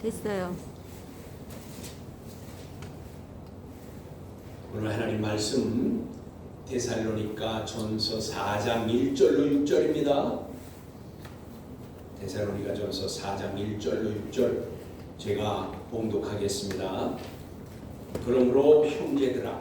됐어요. 오늘 하나님 말씀 데살로니가 전서 4장 1절로 6절입니다. 데살로니가 전서 4장 1절로 6절 제가 봉독하겠습니다. 그러므로 형제들아,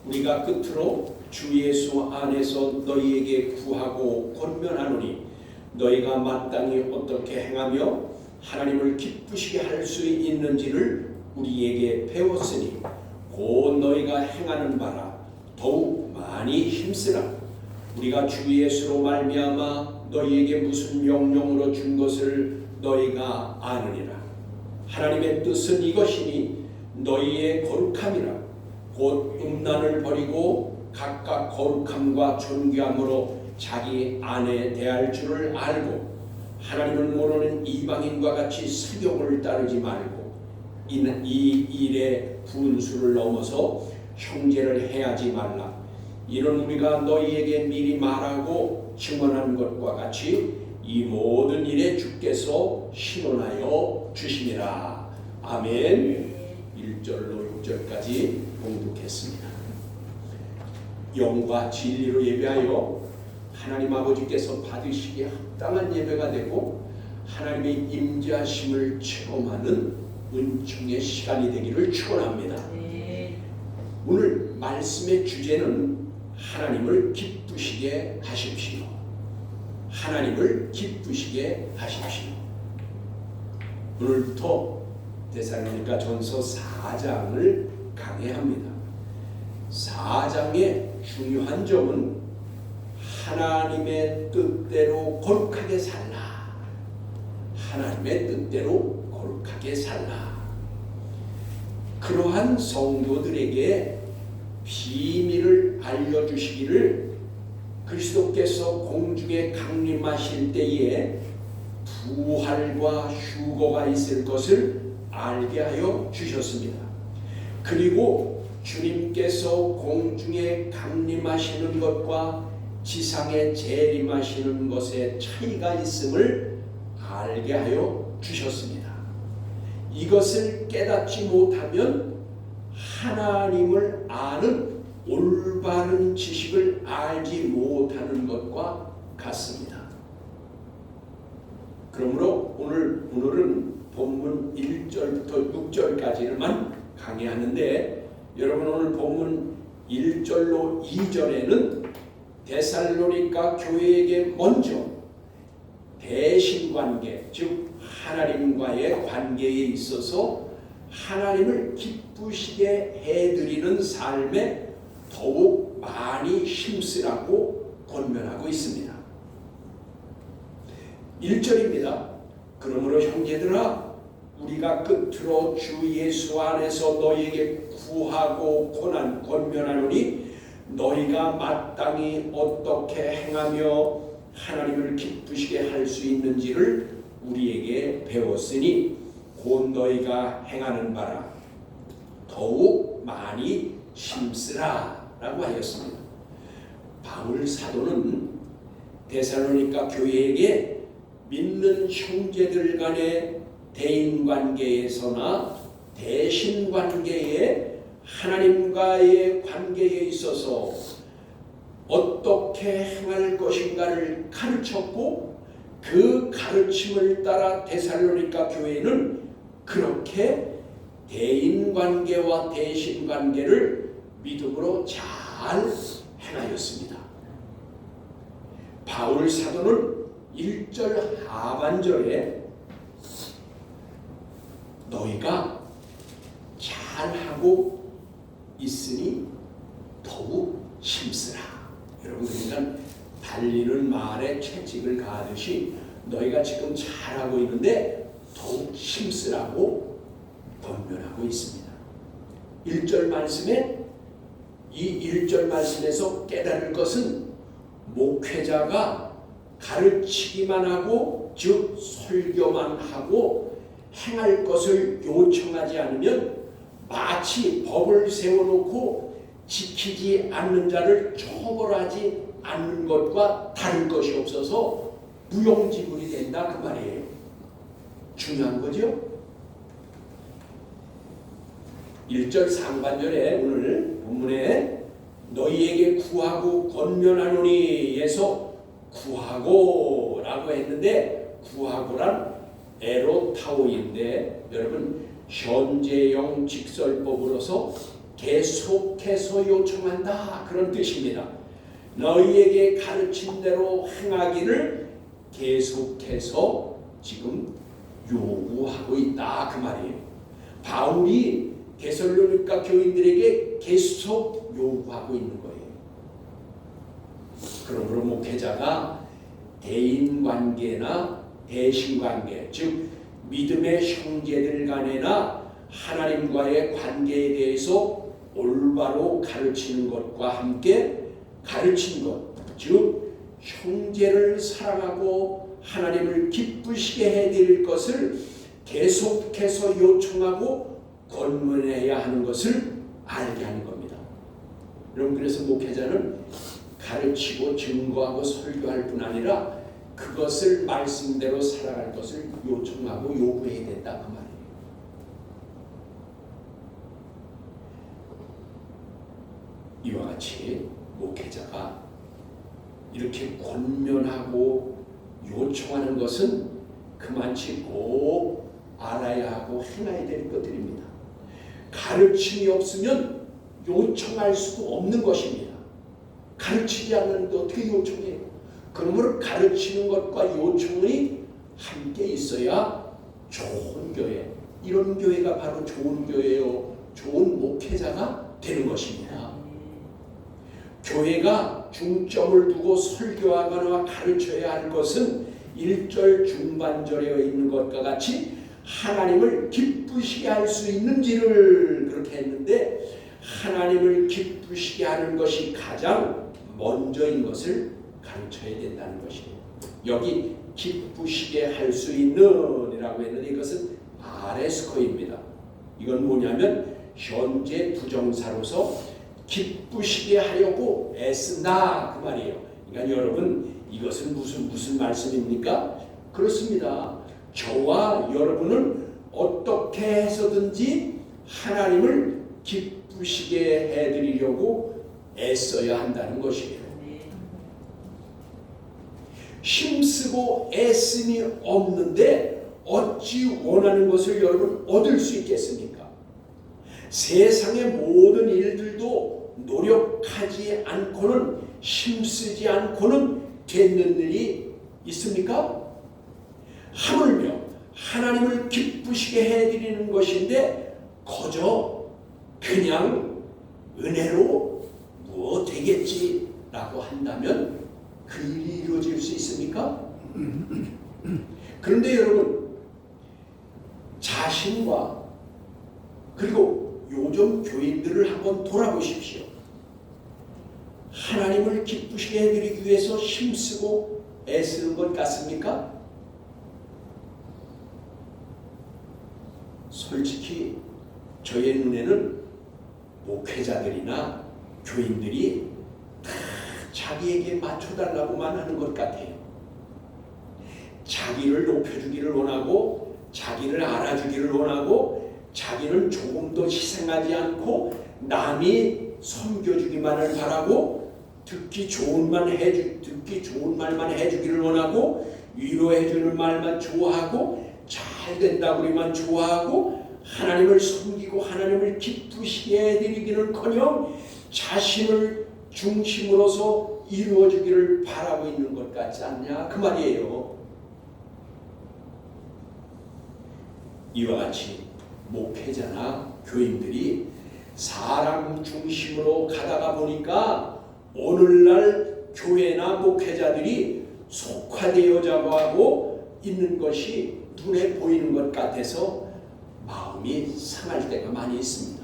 우리가 끝으로 주 예수 안에서 너희에게 구하고 권면하노니 너희가 마땅히 어떻게 행하며 하나님을 기쁘시게 할 수 있는지를 우리에게 배웠으니 곧 너희가 행하는 바라 더욱 많이 힘쓰라. 우리가 주 예수로 말미암아 너희에게 무슨 명령으로 준 것을 너희가 아느니라. 하나님의 뜻은 이것이니 너희의 거룩함이라. 곧 음란을 버리고 각각 거룩함과 존귀함으로 자기 안에 대할 줄을 알고 하나님을 모르는 이방인과 같이 세욕을 따르지 말고 이 일에 분수를 넘어서 형제를 해하지 말라. 이는 우리가 너희에게 미리 말하고 증언한 것과 같이 이 모든 일에 주께서 신원하여 주시니라. 아멘. 1절로 6절까지 봉독했습니다. 영과 진리로 예배하여 하나님 아버지께서 받으시기에 합당한 예배가 되고 하나님의 임재하심을 체험하는 은총의 시간이 되기를 축원합니다. 오늘 말씀의 주제는 하나님을 기쁘시게 하십시오. 하나님을 기쁘시게 하십시오. 오늘부터 데살로니가 전서 4장을 강해합니다. 4장의 중요한 점은 하나님의 뜻대로 거룩하게 살라. 하나님의 뜻대로 거룩하게 살라. 그러한 성도들에게 비밀을 알려주시기를 그리스도께서 공중에 강림하실 때에 부활과 휴거가 있을 것을 알게 하여 주셨습니다. 그리고 주님께서 공중에 강림하시는 것과 지상에 재림하시는 것에 차이가 있음을 알게 하여 주셨습니다. 이것을 깨닫지 못하면 하나님을 아는 올바른 지식을 알지 못하는 것과 같습니다. 그러므로 오늘은 본문 1절부터 6절까지만 강의하는데 여러분 오늘 본문 1절로 2절에는 데살로니가 교회에게 먼저 대신관계 즉 하나님과의 관계에 있어서 하나님을 기쁘시게 해드리는 삶에 더욱 많이 힘쓰라고 권면하고 있습니다. 1절입니다. 그러므로 형제들아, 우리가 끝으로 주 예수 안에서 너희에게 구하고 권면하노니 너희가 마땅히 어떻게 행하며 하나님을 기쁘시게 할 수 있는지를 우리에게 배웠으니 곧 너희가 행하는 바라 더욱 많이 힘쓰라 라고 하였습니다. 바울 사도는 데살로니가 교회에게 믿는 형제들 간의 대인관계에서나 대신관계에 하나님과의 관계에 있어서 어떻게 행할 것인가를 가르쳤고 그 가르침을 따라 데살로니가 교회는 그렇게 대인관계와 대신관계를 믿음으로 잘 행하였습니다. 바울 사도는 1절 하반절에 너희가 잘하고 있으니 더욱 힘쓰라. 여러분 그러니까 달리는 말에 채찍을 가하듯이 너희가 지금 잘하고 있는데 더욱 힘쓰라고 권면하고 있습니다. 1절 말씀에 이 1절 말씀에서 깨달을 것은 목회자가 가르치기만 하고 즉 설교만 하고 행할 것을 요청하지 않으면 마치 법을 세워놓고 지키지 않는 자를 처벌하지 않는 것과 다른 것이 없어서 무용지물이 된다 그 말이에요. 중요한 거죠. 1절 상반절에 오늘 본문에 너희에게 구하고 권면하노니에서 구하고라고 했는데 구하고란 에로타오인데 여러분 현재형 직설법으로서 계속해서 요청한다 그런 뜻입니다. 너희에게 가르친 대로 행하기를 계속해서 지금 요구하고 있다 그 말이에요. 바울이 데살로니가 교인들에게 계속 요구하고 있는 거예요. 그러므로 목회자가 대인관계나 대신관계, 즉 믿음의 형제들 간에나 하나님과의 관계에 대해서 올바로 가르치는 것과 함께 가르치는 것, 즉 형제를 사랑하고 하나님을 기쁘시게 해드릴 것을 계속해서 요청하고 권면해야 하는 것을 알게 하는 겁니다. 여러분 그래서 목회자는 가르치고 증거하고 설교할 뿐 아니라 그것을 말씀대로 살아갈 것을 요청하고 요구해야 된다 그 말이에요. 이와 같이 목회자가 이렇게 권면하고 요청하는 것은 그만치 꼭 알아야 하고 행해야 될 것들입니다. 가르침이 없으면 요청할 수도 없는 것입니다. 가르치지 않는데 어떻게 요청해요? 그러므로 가르치는 것과 요청이 함께 있어야 좋은 교회, 이런 교회가 바로 좋은 교회요, 좋은 목회자가 되는 것입니다. 교회가 중점을 두고 설교하거나 가르쳐야 할 것은 1절 중반절에 있는 것과 같이 하나님을 기쁘시게 할 수 있는지를 그렇게 했는데 하나님을 기쁘시게 하는 것이 가장 먼저인 것을 가르쳐야 된다는 것이에요. 여기 기쁘시게 할 수 있는 이라고 했는데 이것은 아레스코입니다. 이건 뭐냐면 현재 부정사로서 기쁘시게 하려고 애쓴다 그 말이에요. 그러니까 여러분 이것은 무슨 말씀입니까? 그렇습니다. 저와 여러분은 어떻게 해서든지 하나님을 기쁘시게 해드리려고 애써야 한다는 것이에요. 힘쓰고 애씀이 없는데 어찌 원하는 것을 여러분 얻을 수 있겠습니까? 세상의 모든 일들도 노력하지 않고는 힘쓰지 않고는 되는 일이 있습니까? 하물며 하나님을 기쁘시게 해드리는 것인데 거저 그냥 은혜로 무엇 되겠지라고 한다면 그 일이 이루어질 수 있습니까? 그런데 여러분 자신과 그리고 요즘 교인들을 한번 돌아보십시오. 하나님을 기쁘시게 해드리기 위해서 힘쓰고 애쓰는 것 같습니까? 솔직히 저의 눈에는 목회자들이나 교인들이 다 자기에게 맞춰달라고만 하는 것 같아요. 자기를 높여주기를 원하고 자기를 알아주기를 원하고 자기는 조금 더 희생하지 않고 남이 섬겨주기만을 바라고 듣기 좋은 말만 해주기를 원하고 위로해주는 말만 좋아하고 잘 된다고 우리만 좋아하고 하나님을 섬기고 하나님을 기쁘시게 해드리기는커녕 자신을 중심으로서 이루어지기를 바라고 있는 것 같지 않냐 그 말이에요. 이와 같이 목회자나 교인들이 사람 중심으로 가다가 보니까 오늘날 교회나 목회자들이 속화되어자고 하고 있는 것이 눈에 보이는 것 같아서 마음이 상할 때가 많이 있습니다.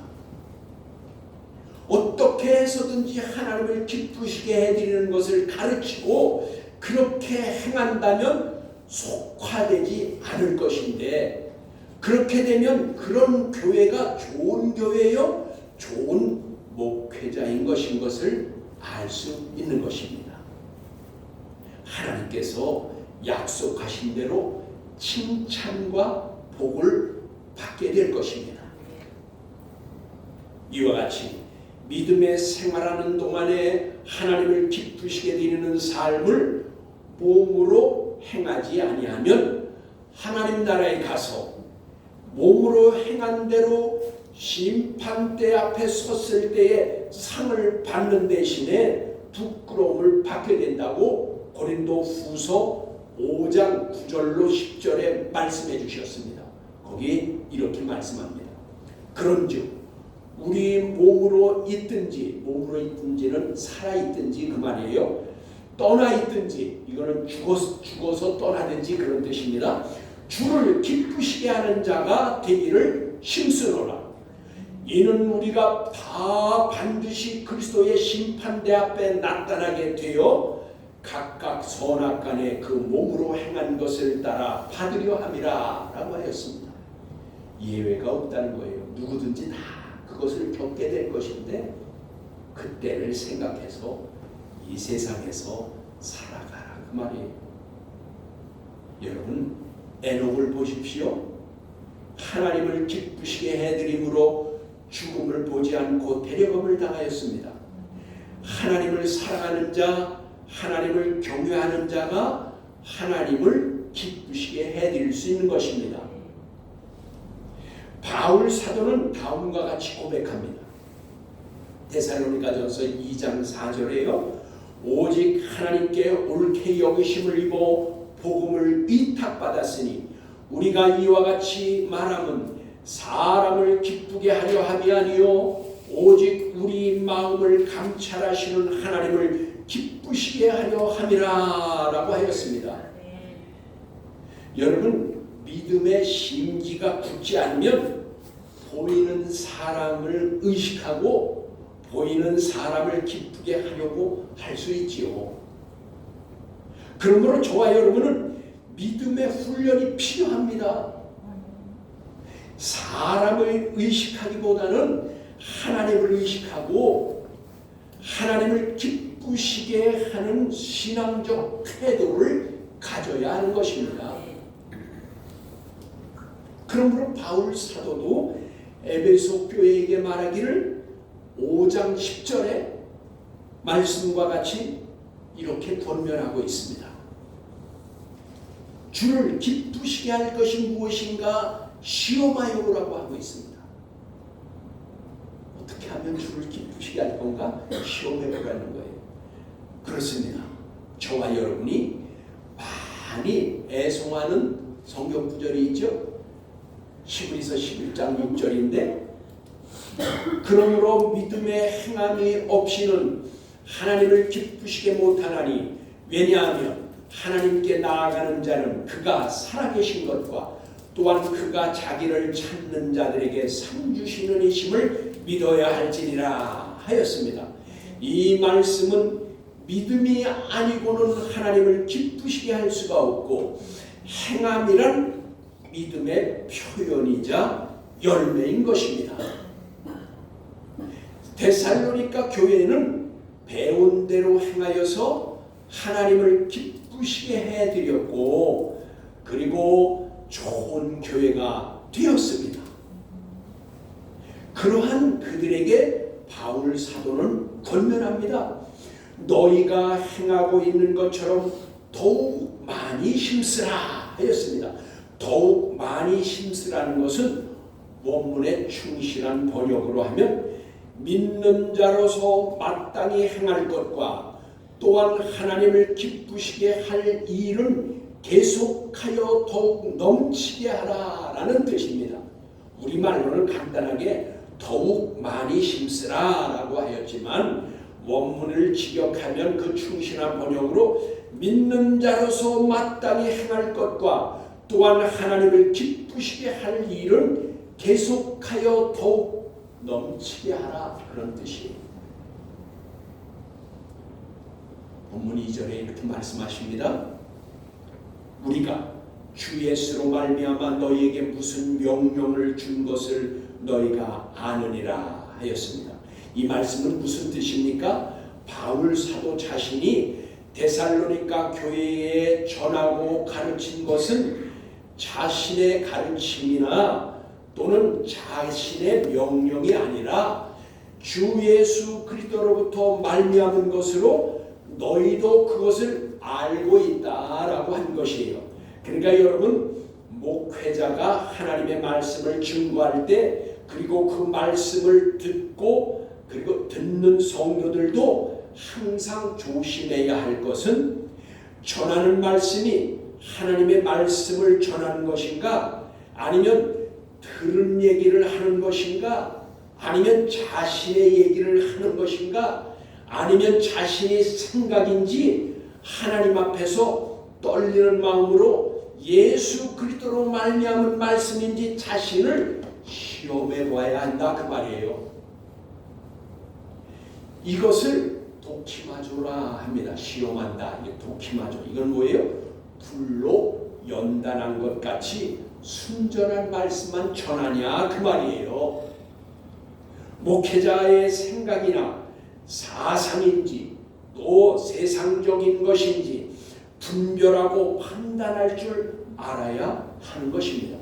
어떻게 해서든지 하나님을 기쁘시게 해드리는 것을 가르치고 그렇게 행한다면 속화되지 않을 것인데 그렇게 되면 그런 교회가 좋은 교회요, 좋은 목회자인 것을 알 수 있는 것입니다. 하나님께서 약속하신 대로 칭찬과 복을 받게 될 것입니다. 이와 같이 믿음의 생활하는 동안에 하나님을 기쁘시게 드리는 삶을 몸으로 행하지 아니하면 하나님 나라에 가서 몸으로 행한 대로 심판대 앞에 섰을 때에 상을 받는 대신에 부끄러움을 받게 된다고 고린도 후서 5장 9절로 10절에 말씀해 주셨습니다. 거기 이렇게 말씀합니다. 그런즉 우리 몸으로 있든지는 살아있든지 그 말이에요. 떠나있든지 이거는 죽어서 떠나든지 그런 뜻입니다. 주를 기쁘시게 하는 자가 되기를 힘쓰노라. 이는 우리가 다 반드시 그리스도의 심판대 앞에 나타나게 되어 각각 선악간에 그 몸으로 행한 것을 따라 받으려 함이라 라고 하였습니다. 예외가 없다는 거예요. 누구든지 다 그것을 겪게 될 것인데 그때를 생각해서 이 세상에서 살아가라 그 말이에요. 여러분 에녹을 보십시오. 하나님을 기쁘시게 해드림으로 죽음을 보지 않고 데려감을 당하였습니다. 하나님을 사랑하는 자, 하나님을 경외하는 자가 하나님을 기쁘시게 해드릴 수 있는 것입니다. 바울 사도는 다음과 같이 고백합니다. 데살로니가전서 2장 4절에요. 오직 하나님께 옳게 여기심을 입어 복음을 위탁받았으니 우리가 이와 같이 말함은 사람을 기쁘게 하려 함이 아니요 오직 우리 마음을 감찰하시는 하나님을 기쁘시게 하려 함이라 라고 하였습니다. 여러분 믿음의 심기가 굳지 않으면 보이는 사람을 의식하고 보이는 사람을 기쁘게 하려고 할 수 있지요. 그러므로 저와 여러분은 믿음의 훈련이 필요합니다. 사람을 의식하기보다는 하나님을 의식하고 하나님을 기쁘시게 하는 신앙적 태도를 가져야 하는 것입니다. 그러므로 바울 사도도 에베소 교회에게 말하기를 5장 10절에 말씀과 같이 이렇게 권면하고 있습니다. 주를 기쁘시게 할 것이 무엇인가 시험하여 보라고 하고 있습니다. 어떻게 하면 주를 기쁘시게 할 건가 시험해 보라는 거예요. 그렇습니다. 저와 여러분이 많이 애송하는 성경 구절이 있죠. 히브리서 11장 6절인데 그러므로 믿음의 행함이 없이는 하나님을 기쁘시게 못하나니 왜냐하면 하나님께 나아가는 자는 그가 살아계신 것과 또한 그가 자기를 찾는 자들에게 상 주시는 이심을 믿어야 할지니라 하였습니다. 이 말씀은 믿음이 아니고는 하나님을 기쁘시게 할 수가 없고 행함이란 믿음의 표현이자 열매인 것입니다. 데살로니가 교회는 배운 대로 행하여서 하나님을 기쁘시게 해드렸고 그리고 좋은 교회가 되었습니다. 그러한 그들에게 바울 사도는 권면합니다. 너희가 행하고 있는 것처럼 더욱 많이 힘쓰라 하였습니다. 더욱 많이 힘쓰라는 것은 원문의 충실한 번역으로 하면 믿는 자로서 마땅히 행할 것과 또한 하나님을 기쁘시게 할 일은 계속하여 더욱 넘치게 하라라는 뜻입니다. 우리말로는 간단하게 더욱 많이 힘쓰라라고 하였지만 원문을 직역하면 그 충실한 번역으로 믿는 자로서 마땅히 행할 것과 또한 하나님을 기쁘시게 할 일은 계속하여 더욱 넘치게 하라 그런 뜻이에요. 본문 2절에 이렇게 말씀하십니다. 우리가 주 예수로 말미암아 너희에게 무슨 명령을 준 것을 너희가 아느니라 하였습니다. 이 말씀은 무슨 뜻입니까? 바울 사도 자신이 데살로니가 교회에 전하고 가르친 것은 자신의 가르침이나 또는 자신의 명령이 아니라 주 예수 그리스도로부터 말미암은 것으로 너희도 그것을 알고 있다라고 한 것이에요. 그러니까 여러분, 목회자가 하나님의 말씀을 증거할 때, 그리고 그 말씀을 듣고 그리고 듣는 성도들도 항상 조심해야 할 것은, 전하는 말씀이 하나님의 말씀을 전하는 것인가, 아니면 들은 얘기를 하는 것인가, 아니면 자신의 얘기를 하는 것인가, 아니면 자신의 생각인지 하나님 앞에서 떨리는 마음으로 예수 그리스도로 말미암은 말씀인지 자신을 시험해 봐야 한다 그 말이에요. 이것을 도키마조라 합니다. 시험한다. 이게 도키마조. 이건 뭐예요? 불로 연단한 것 같이 순전한 말씀만 전하냐 그 말이에요. 목회자의 생각이나 사상인지 또 세상적인 것인지 분별하고 판단할 줄 알아야 하는 것입니다.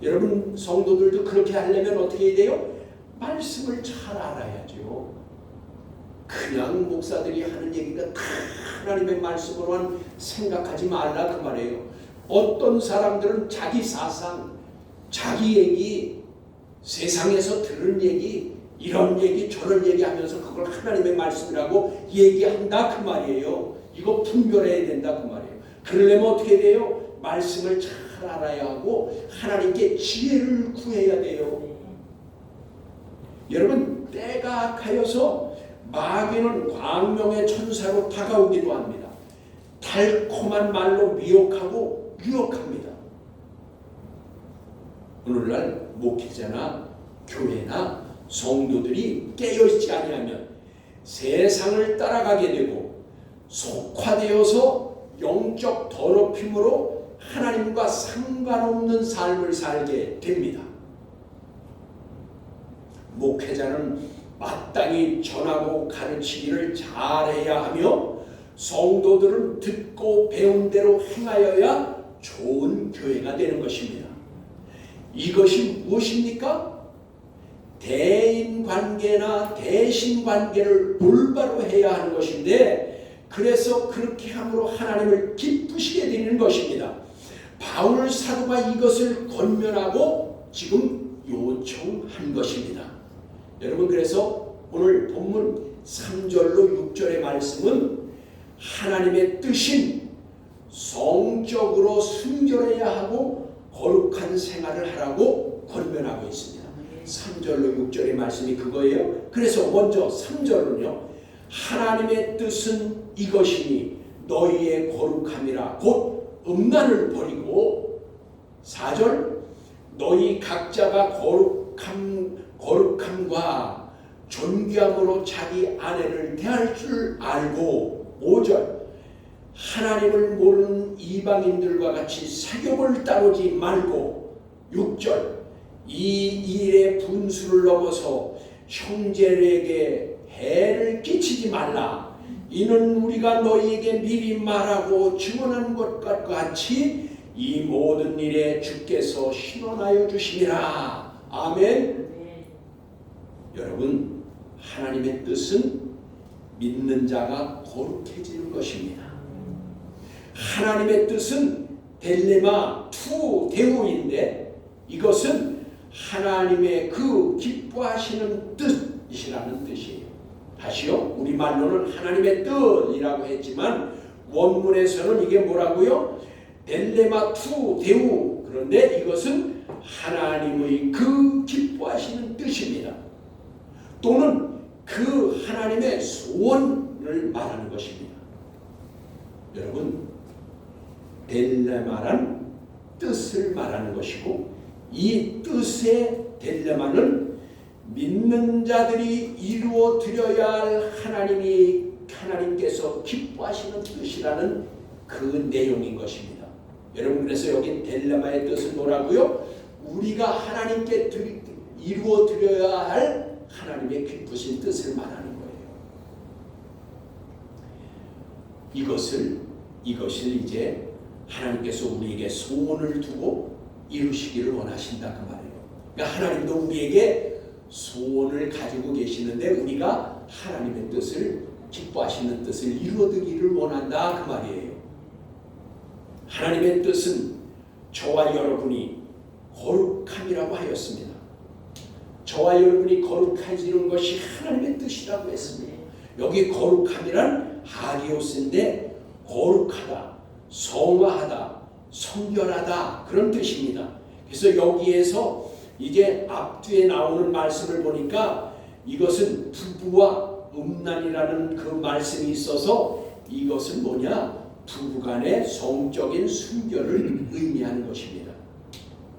여러분, 성도들도 그렇게 하려면 어떻게 해야 돼요? 말씀을 잘 알아야죠. 그냥 목사들이 하는 얘기가 다 하나님의 말씀으로만 생각하지 말라 그 말이에요. 어떤 사람들은 자기 사상, 자기 얘기, 세상에서 들은 얘기, 이런 얘기 저런 얘기하면서 그걸 하나님의 말씀이라고 얘기한다 그 말이에요. 이거 분별해야 된다 그 말이에요. 그러려면 어떻게 돼요? 말씀을 잘 알아야 하고 하나님께 지혜를 구해야 돼요. 여러분, 때가 악하여서 마귀는 광명의 천사로 다가오기도 합니다. 달콤한 말로 미혹하고 유혹합니다. 오늘날 목회자나 교회나 성도들이 깨어있지 아니하면 세상을 따라가게 되고 속화되어서 영적 더럽힘으로 하나님과 상관없는 삶을 살게 됩니다. 목회자는 마땅히 전하고 가르치기를 잘해야 하며 성도들은 듣고 배운 대로 행하여야 좋은 교회가 되는 것입니다. 이것이 무엇입니까? 대인관계나 대신관계를 올바로 해야 하는 것인데, 그래서 그렇게 함으로 하나님을 기쁘시게 되는 것입니다. 바울 사도가 이것을 권면하고 지금 요청한 것입니다. 여러분, 그래서 오늘 본문 3절로 6절의 말씀은 하나님의 뜻인 성적으로 순결해야 하고 거룩한 생활을 하라고 권면하고 있습니다. 3절로 6절의 말씀이 그거예요. 그래서 먼저 3절은요, 하나님의 뜻은 이것이니 너희의 거룩함이라 곧 음란을 버리고, 4절 너희 각자가 거룩함과 존귀함으로 자기 아내를 대할 줄 알고, 5절 하나님을 모르는 이방인들과 같이 사욕을 따르지 말고, 6절 이 일의 분수를 넘어서 형제에게 해를 끼치지 말라. 이는 우리가 너희에게 미리 말하고 증언한 것과 같이 이 모든 일에 주께서 신원하여 주시리라. 아멘. 여러분, 하나님의 뜻은 믿는 자가 거룩해지는 것입니다. 하나님의 뜻은 델레마 투 데오인데, 이것은 하나님의 그 기뻐하시는 뜻이라는 뜻이에요. 다시요, 우리말로는 하나님의 뜻이라고 했지만 원문에서는 이게 뭐라고요? 델레마 투 데오. 그런데 이것은 하나님의 그 기뻐하시는 뜻입니다. 또는 그 하나님의 소원을 말하는 것입니다. 여러분, 델레마란 뜻을 말하는 것이고, 이 뜻의 델레마는 믿는 자들이 이루어 드려야 할 하나님께서 기뻐하시는 뜻이라는 그 내용인 것입니다. 여러분, 그래서 여기 델레마의 뜻은 뭐라고요? 우리가 하나님께 이루어 드려야 할 하나님의 기쁘신 뜻을 말하는 거예요. 이것을 이제 하나님께서 우리에게 소원을 두고 이루시기를 원하신다 그 말이에요. 그러니까 하나님도 우리에게 소원을 가지고 계시는데 우리가 하나님의 뜻을 기뻐하시는 뜻을 이루어드기를 원한다 그 말이에요. 하나님의 뜻은 저와 여러분이 거룩함이라고 하였습니다. 저와 여러분이 거룩해지는 것이 하나님의 뜻이라고 했습니다. 여기 거룩함이란 하기오스인데 거룩하다, 성화하다, 성결하다 그런 뜻입니다. 그래서 여기에서 이게 앞뒤에 나오는 말씀을 보니까 이것은 부부와 음란이라는 그 말씀이 있어서 이것은 뭐냐? 부부간의 성적인 순결을 의미하는 것입니다.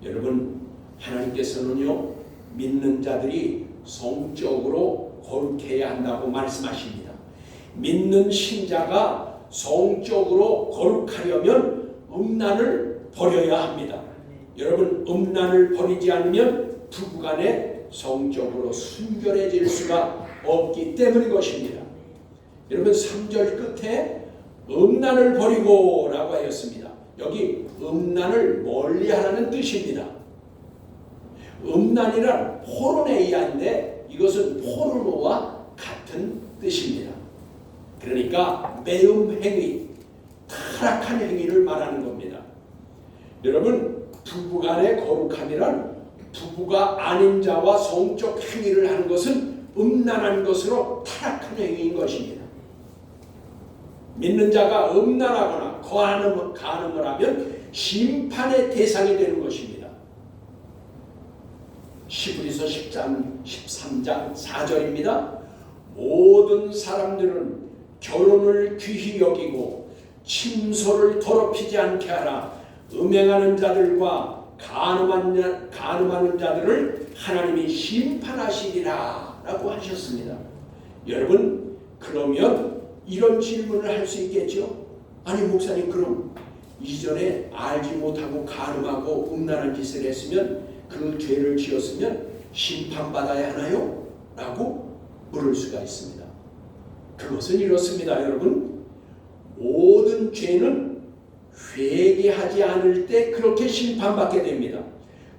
여러분, 하나님께서는요 믿는 자들이 성적으로 거룩해야 한다고 말씀하십니다. 믿는 신자가 성적으로 거룩하려면 음란을 버려야 합니다. 여러분, 음란을 버리지 않으면 부부간에 성적으로 순결해질 수가 없기 때문인 것입니다. 여러분, 3절 끝에 음란을 버리고 라고 하였습니다. 여기 음란을 멀리하라는 뜻입니다. 음란이란 포르네이아인데 이것은 포르노와 같은 뜻입니다. 그러니까 매음 행위, 타락한 행위를 말하는 겁니다. 여러분, 부부간의 거룩함이란 부부가 아닌 자와 성적 행위를 하는 것은 음란한 것으로 타락한 행위인 것입니다. 믿는 자가 음란하거나 간음을 하면 심판의 대상이 되는 것입니다. 히브리서 13장 4절입니다. 모든 사람들은 결혼을 귀히 여기고 침소를 더럽히지 않게 하라. 음행하는 자들과 간음하는 자들을 하나님이 심판하시리라 라고 하셨습니다. 여러분, 그러면 이런 질문을 할 수 있겠죠? 아니 목사님, 그럼 이전에 알지 못하고 간음하고 음란한 짓을 했으면 그 죄를 지었으면 심판받아야 하나요? 라고 물을 수가 있습니다. 그것은 이렇습니다. 여러분, 모든 죄는 회개하지 않을 때 그렇게 심판받게 됩니다.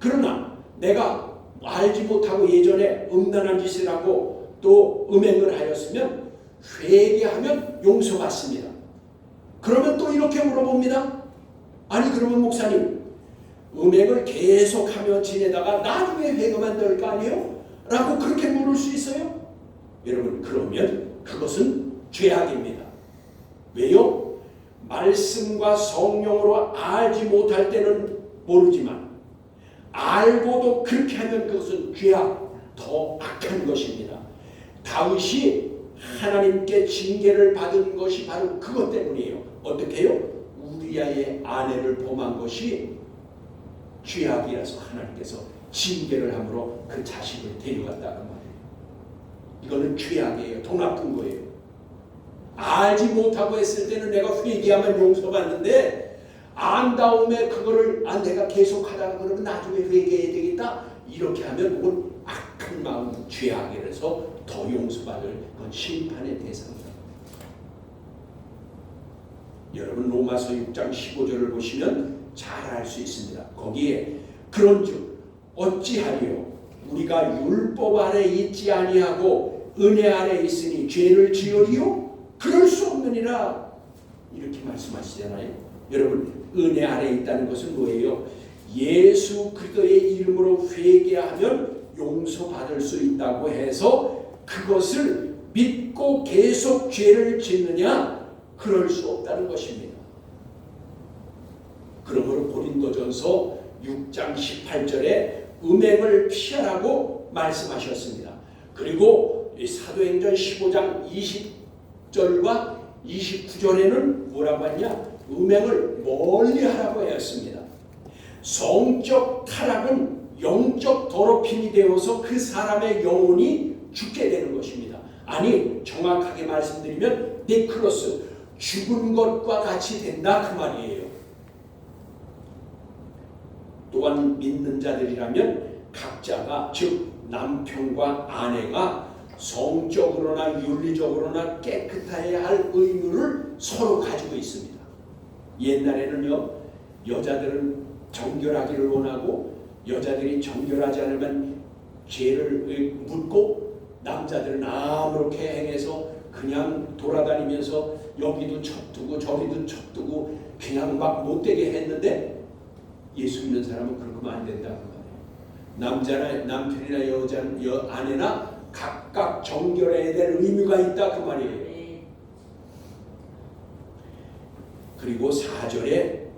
그러나 내가 알지 못하고 예전에 음란한 짓을 하고 또 음행을 하였으면 회개하면 용서받습니다. 그러면 또 이렇게 물어봅니다. 아니 그러면 목사님, 음행을 계속하며 지내다가 나중에 회개만 될 거 아니에요? 라고 그렇게 물을 수 있어요? 여러분, 그러면 그것은 죄악입니다. 왜요? 말씀과 성령으로 알지 못할 때는 모르지만 알고도 그렇게 하면 그것은 죄악, 더 악한 것입니다. 다윗이 하나님께 징계를 받은 것이 바로 그것 때문이에요. 어떻게 해요? 우리아의 아내를 범한 것이 죄악이라서 하나님께서 징계를 함으로 그 자식을 데려갔다는 말이에요. 이거는 죄악이에요. 더 나쁜 거예요. 알지 못하고 했을 때는 내가 회개하면 용서받는데 안 다음에 그거를 내가 계속하다가 그러면 나중에 회개해야 되겠다 이렇게 하면 그건 악한 마음, 죄악이라서 더 용서받을 그건 심판의 대상이다. 여러분, 로마서 6장 15절을 보시면 잘 알 수 있습니다. 거기에 그런즉 어찌하리요? 우리가 율법 아래 있지 아니하고 은혜 아래 있으니 죄를 지으리요? 그럴 수 없느니라. 이렇게 말씀하시잖아요. 여러분, 은혜 아래 있다는 것은 뭐예요? 예수 그리스도의 이름으로 회개하면 용서받을 수 있다고 해서 그것을 믿고 계속 죄를 짓느냐? 그럴 수 없다는 것입니다. 그러므로 고린도전서 6장 18절에 음행을 피하라고 말씀하셨습니다. 그리고 사도행전 15장 20절과 29절에는 뭐라고 하냐? 음행을 멀리하라고 했습니다. 성적 타락은 영적 더럽힘이 되어서 그 사람의 영혼이 죽게 되는 것입니다. 아니, 정확하게 말씀드리면 네크로스, 죽은 것과 같이 된다 그 말이에요. 또한 믿는 자들이라면 각자가, 즉 남편과 아내가 성적으로나 윤리적으로나 깨끗해야 할 의무를 서로 가지고 있습니다. 옛날에는요, 여자들은 정결하기를 원하고 여자들이 정결하지 않으면 죄를 묻고 남자들은 아무렇게 행해서 그냥 돌아다니면서 여기도 척두고 저기도 척두고 그냥 막 못되게 했는데 예수 믿는 사람은 그러면 안 된다 그 말이에요. 남편이나 아내나 각각 정결해야 될 의무가 있다 그 말이에요. 그리고 4절에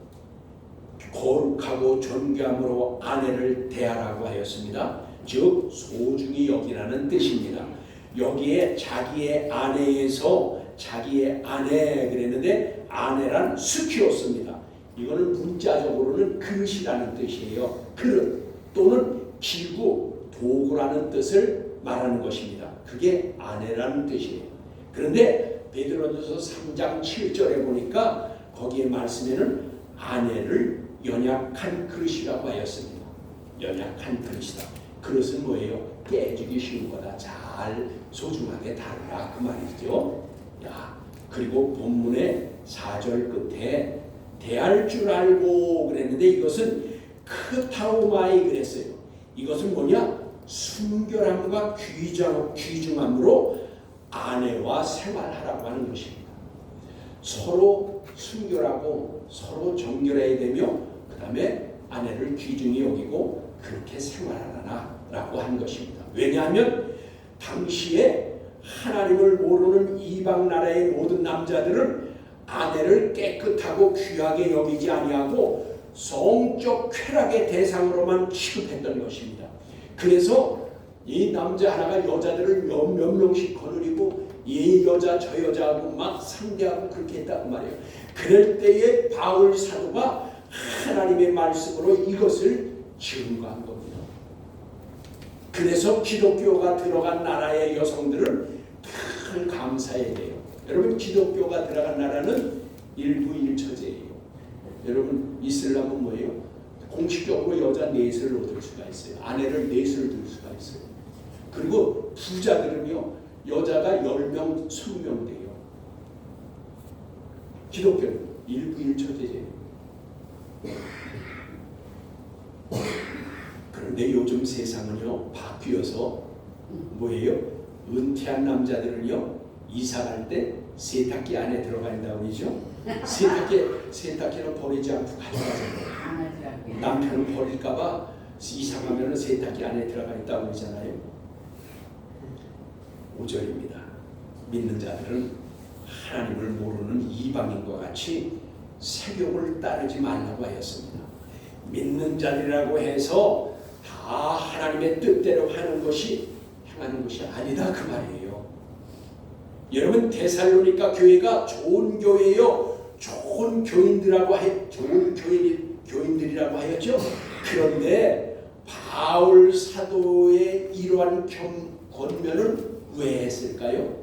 거룩하고 존귀함으로 아내를 대하라고 하였습니다. 즉 소중히 여기라는 뜻입니다. 여기에 자기의 아내에서 자기의 아내 그랬는데 아내란 스키오스입니다. 이거는 문자적으로는 그릇이라는 뜻이에요. 그릇 또는 기구, 도구라는 뜻을 말하는 것입니다. 그게 아내라는 뜻이에요. 그런데 베드로전서 3장 7절에 보니까 거기에 말씀에는 아내를 연약한 그릇이라고 하였습니다. 연약한 그릇이다. 그릇은 뭐예요? 깨지기 쉬운 거다. 잘 소중하게 다루라 그 말이죠. 그리고 본문의 4절 끝에 대할 줄 알고 그랬는데 이것은 크타오마이 그랬어요. 이것은 뭐냐? 순결함과 귀중함으로 아내와 생활하라고 하는 것입니다. 서로 순결하고 서로 정결해야 되며 그 다음에 아내를 귀중히 여기고 그렇게 생활하라라고 한 것입니다. 왜냐하면 당시에 하나님을 모르는 이방 나라의 모든 남자들은 아내를 깨끗하고 귀하게 여기지 아니하고 성적 쾌락의 대상으로만 취급했던 것입니다. 그래서 이 남자 하나가 여자들을 몇 명씩 거느리고 이 여자 저 여자하고 막 상대하고 그렇게 했다고 말이에요. 그럴 때에 바울 사도가 하나님의 말씀으로 이것을 증거한 겁니다. 그래서 기독교가 들어간 나라의 여성들은 큰 감사해야 돼요. 여러분 기독교가 들어간 나라는 일부일처제예요. 여러분 이슬람은 뭐예요? 공식적으로 여자 넷을 얻을 수가 있어요. 아내를 넷을 둘 수가 있어요. 그리고 부자들은요 여자가 10명, 20명 돼요. 기독교는 일부일처제예요. 그런데 요즘 세상은요 바뀌어서 뭐예요? 은퇴한 남자들은요 이사 갈 때 세탁기 안에 들어가 있다고 그러죠. 세탁기는 버리지 않고 가져가잖아요. 남편은 버릴까봐 이사 가면은 세탁기 안에 들어가 있다고 그러잖아요. 5절입니다. 믿는 자들은 하나님을 모르는 이방인과 같이 세욕을 따르지 말라고 하였습니다. 믿는 자들이라고 해서 다 하나님의 뜻대로 하는 것이 행하는 것이 아니다 그 말이에요. 여러분 데살로니가 교회가 좋은 교회요, 좋은 교인들이라고 하였죠. 그런데 바울 사도의 이러한 권면은 왜 했을까요?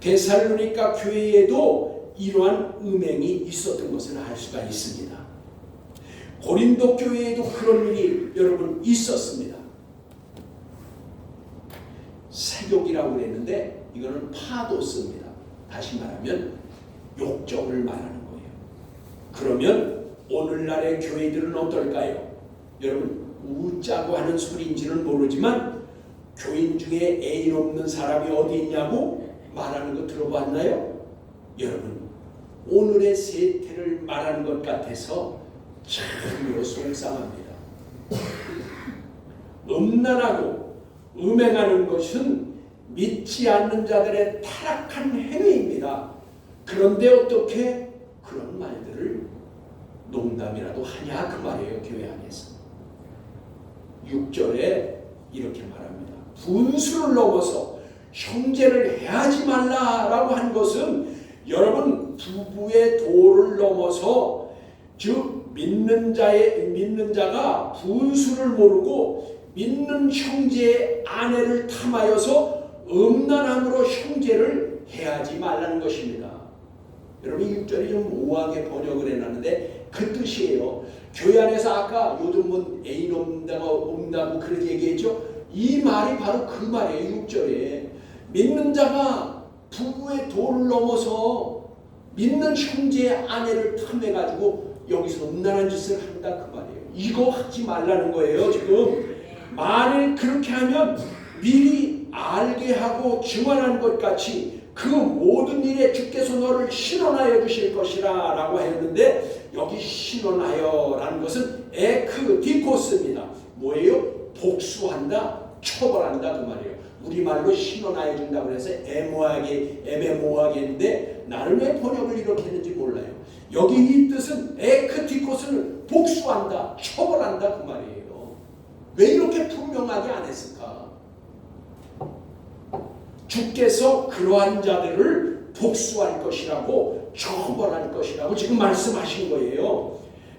데살로니가 교회에도 이러한 음행이 있었던 것을 알 수가 있습니다. 고린도 교회에도 그런 일이 여러분 있었습니다. 세욕이라고 그랬는데 이거는 파도스입니다. 다시 말하면 욕정을 말하는 거예요. 그러면 오늘날의 교회들은 어떨까요? 여러분 웃자고 하는 소리인지는 모르지만 교인 중에 애인 없는 사람이 어디 있냐고 말하는 거 들어봤나요? 여러분 오늘의 세태를 말하는 것 같아서 참으로 속상합니다. 음란하고 음행하는 것은 믿지 않는 자들의 타락한 행위입니다. 그런데 어떻게 그런 말들을 농담이라도 하냐 그 말이에요. 교회 안에서 6절에 이렇게 말합니다. 분수를 넘어서 형제를 해하지 말라라고 한 것은 여러분 부부의 도를 넘어서 즉 믿는 자가 분수를 모르고 믿는 형제의 아내를 탐하여서 음란함으로 형제를 해하지 말라는 것입니다. 여러분 6절이 좀 오하게 번역을 해놨는데 그 뜻이에요. 교회 안에서 아까 요즘은 애인 없다고 그렇게 얘기했죠. 이 말이 바로 그 말이에요. 6절에 믿는 자가 부부의 도를 넘어서 믿는 형제의 아내를 탐해가지고 여기서 음란한 짓을 한다 그 말이에요. 이거 하지 말라는 거예요. 지금 만일 만일 그렇게 하면 미리 알게 하고 증언한 것 같이 그 모든 일에 주께서 너를 신원하여 주실 것이라 라고 했는데, 여기 신원하여 라는 것은 에크디코스입니다. 뭐예요? 복수한다, 처벌한다 그 말이에요. 우리말로 신원하여 준다고 해서 애매모호하겠는데 나는 왜 번역을 이렇게 했는지 몰라요. 여기 이 뜻은 에크디코스는 복수한다, 처벌한다 그 말이에요. 왜 이렇게 분명하게 안 했을까? 주께서 그러한 자들을 복수할 것이라고, 처벌할 것이라고 지금 말씀하신 거예요.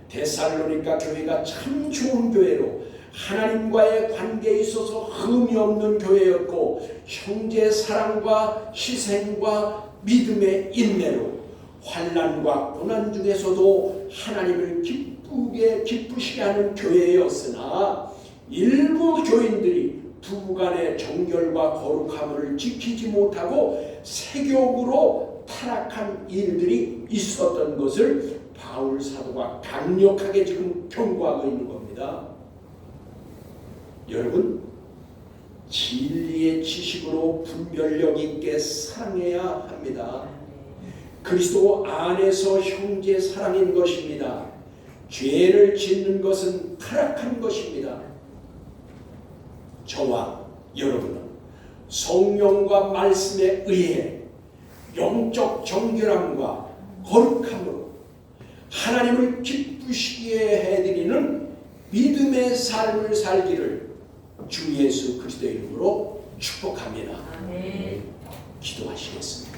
데살로니가 교회가 참 좋은 교회로 하나님과의 관계에 있어서 흠이 없는 교회였고, 형제 사랑과 희생과 믿음의 인내로 환난과 고난 중에서도 하나님을 기쁘시게 하는 교회였으나, 일부 교인들이 부부간의 정결과 거룩함을 지키지 못하고 세욕으로 타락한 일들이 있었던 것을 바울 사도가 강력하게 지금 경고하고 있는 겁니다. 여러분, 진리의 지식으로 분별력 있게 사랑해야 합니다. 그리스도 안에서 형제 사랑인 것입니다. 죄를 짓는 것은 타락한 것입니다. 저와 여러분은 성령과 말씀에 의해 영적 정결함과 거룩함으로 하나님을 기쁘시게 해드리는 믿음의 삶을 살기를 주 예수 그리스도의 이름으로 축복합니다. 아멘. 기도하시겠습니다.